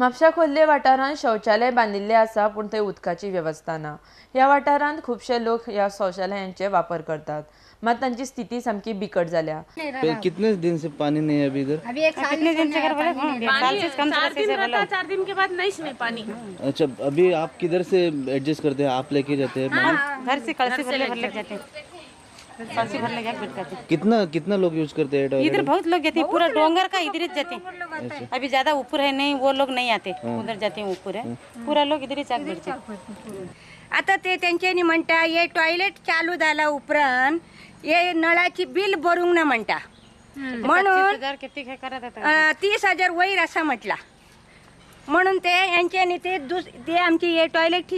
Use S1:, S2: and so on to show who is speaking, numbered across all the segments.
S1: म्हापशा खोर्ले वाठारांत शौचालय बांदिल्ले आसा पूण थंय उदकाची वेवस्था ना। ह्या वाठारांत खुबशे लोक ह्या शौचालयांचे वापर करतात, मात तांची स्थिती सामकी बिकट जाल्या।
S2: कितने दिन से पानी नहीं है अभी इधर?
S3: अभी एक साल कितने दिन से कर बोले? साल से कम से कम
S4: 4 दिन के बाद नहीं इसमें पानी।
S2: अच्छा, अभी आप किधर से एडजस्ट करते हैं? आप लेके जाते हैं पानी?
S3: घर से कलसी भर ले जाते हैं, कलसी भर ले जाके बैठ जाते हैं।
S2: कितना लोग यूज करते हैं टॉयलेट?
S3: इधर बहुत लोग जाते हैं, पूरा डोंगर का इधर ही जाते हैं। अभी ज्यादा ऊपर है नहीं, वो लोग नहीं आते, उधर जाते हैं ऊपर है, पूरा लोग इधर ही चाक बैठते हैं।
S5: आता ते त्यांच्यानी म्हणता हे टॉयलेट चालू झाला उपरांत हे नळाची बिल भरूंक ना म्हणता, म्हणून 30,000 वयर असा म्हटला, म्हणून ते यांच्यानी ते आमची हे टॉयलेट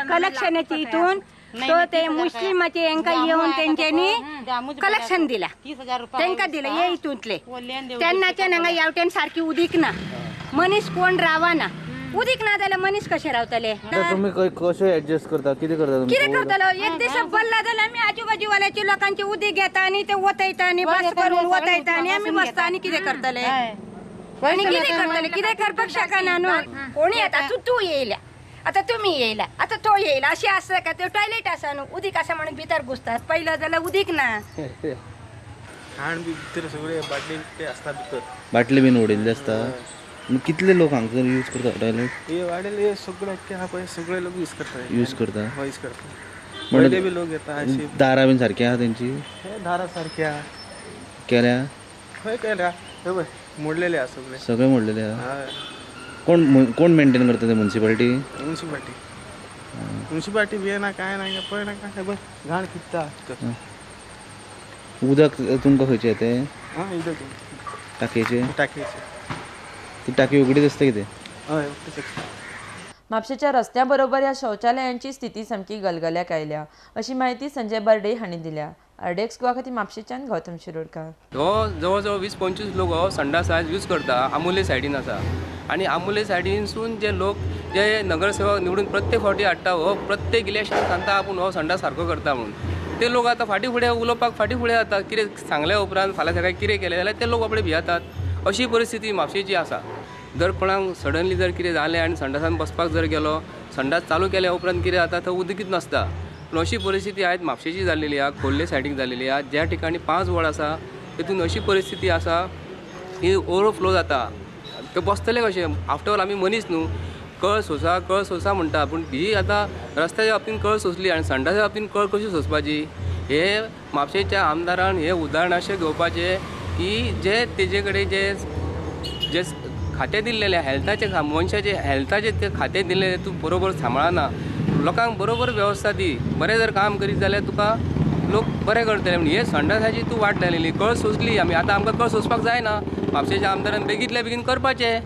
S5: कलेक्शनाची इथून तो ते मुस्लिमाचे यांका येऊन त्यांच्यानी कलेक्शन दिला,
S3: 30,000
S5: त्यांका दिलं हे इथूनले त्यांनाच्या नंगा यावट्यान सारखी उदीक ना, मनीस कोण रावा ना, उदीक ना जाल्यार मनीस कशे रावतले?
S2: तुम्ही कसे ऍडजस्ट करता? किती करता
S5: कितें
S2: तुम्ही?
S5: करतलो? एक दिस बल्ला जाल्यार आमी आजूबाजूवाल्याची लोकांचे उदीक घेता आणि ते वतयता आणि बस करून वतयता आणि आमी बसता आणि कितें करतले? आणि कितें करतले? कितें करपाक शकना न्हू. कोणी येता तू येयल्या, आता तुम्ही येयला, आता तो येयला, अशी असं का? ते टॉयलेट आसा न्हू, उदीक आसा म्हणून भितर घुसतात, पहिलं जाल्यार उदीक ना.
S6: खाण बी भितर सगळे बाटली ते असतात भितर.
S2: बाटली बीन उडयल्ली असता. मग कितले लोक हांगा यूज करता टॉयलेट?
S6: हे वाडेल हे सगळे हा पळय सगळे लोक यूज करतात.
S2: यूज करता
S6: यूज करतात. पहिले बी लोक येतात अशी
S2: दारा बीन सारखी आहा तेंची
S6: हे धारा सारख्या
S2: केल्या?
S6: खंय केल्या हे पळय मोडलेले आहा सगळे.
S2: सगळे मोडलेले आहा.
S6: हय,
S2: कोण मेंटेन करता ते म्युन्सिपालिटी?
S6: म्युन्सिपालिटी बी ना काय ना पळय ना काय बघ घाण कित्ता.
S2: उदक तुमकां खंयचे येते?
S6: हां इथं
S2: टाकयेचे?
S6: टाकीचे.
S2: ती टाकी उगडीच असता कितें?
S6: हय उगडीच असता.
S1: म्हापशेच्या रस्त्याबरोबर ह्या शौचालयांची स्थिती सामकी गलगल्याक आयल्या, अशी माहिती संजय बर्डे हांणी दिल्या। अर्डेक्स गोवा खातीर म्हापशेच्यान गौतम शिरोडकार।
S7: हो जवळ 20-25 लोक हो संडास आज यूज करता आमोले सायडीन आसा, आणि आमोले सायडीनसून जे लोक जे नगरसेवक निवडून प्रत्येक फावटी हाडटा, हो प्रत्येक इलेक्शन सांगता आपूण हो संडास सारको करता म्हणून, ते लोक आतां फाटीं फुडें उलोवपाक फाटीं फुडें जातात. कितें सांगल्या उपरांत फाल्यां सकाळी कितें केलें जाल्यार ते लोक आपणे भियेतात. अशी परिस्थिती म्हापशेची आसा. जर कोणाक सडनली जर कितें जालें आनी संडासान बसपाक जर गेलो, संडास चालू केल्या उपरांत कितें जाता थंय उदकीच नासता. पूण अशी परिस्थिती आयज म्हापशेची जाल्लेली आहा, खोर्ले सायडीक जाल्लेली आहा. ज्या ठिकाणी 5 वॉर्ड आसा तेतून अशी परिस्थिती आसा की ओवरफ्लो जाता. ते बसतले कशे? आफ्टर ऑल आमी मनीस न्हू, कळ सोसा म्हणटा, पूण ही आतां रस्त्याच्या बाबतीन कळ सोंसली आनी संडासाच्या बाबतीन कळ कशी सोंसपाची? हे म्हापशेच्या आमदारान हे उदाहरण अशें घेवपाचें की जे तेजे कडेन जे खातें दिल्लेले हेल्थाचे मनशाचे हेल्थाचे ते खातें दिल्लें तूं बरोबर सांबाळना, लोकांक बरोबर वेवस्था दी, बरें जर काम करीत जाल्यार तुका लोक बरें करतले. म्हणजे हे संडासाची तूं वाट लायलेली, कळ सोंसली आमी, आतां आमकां कळ सोंसपाक जायना. म्हापशेच्या आमदारान बेगींतल्या बेगीन करपाचें.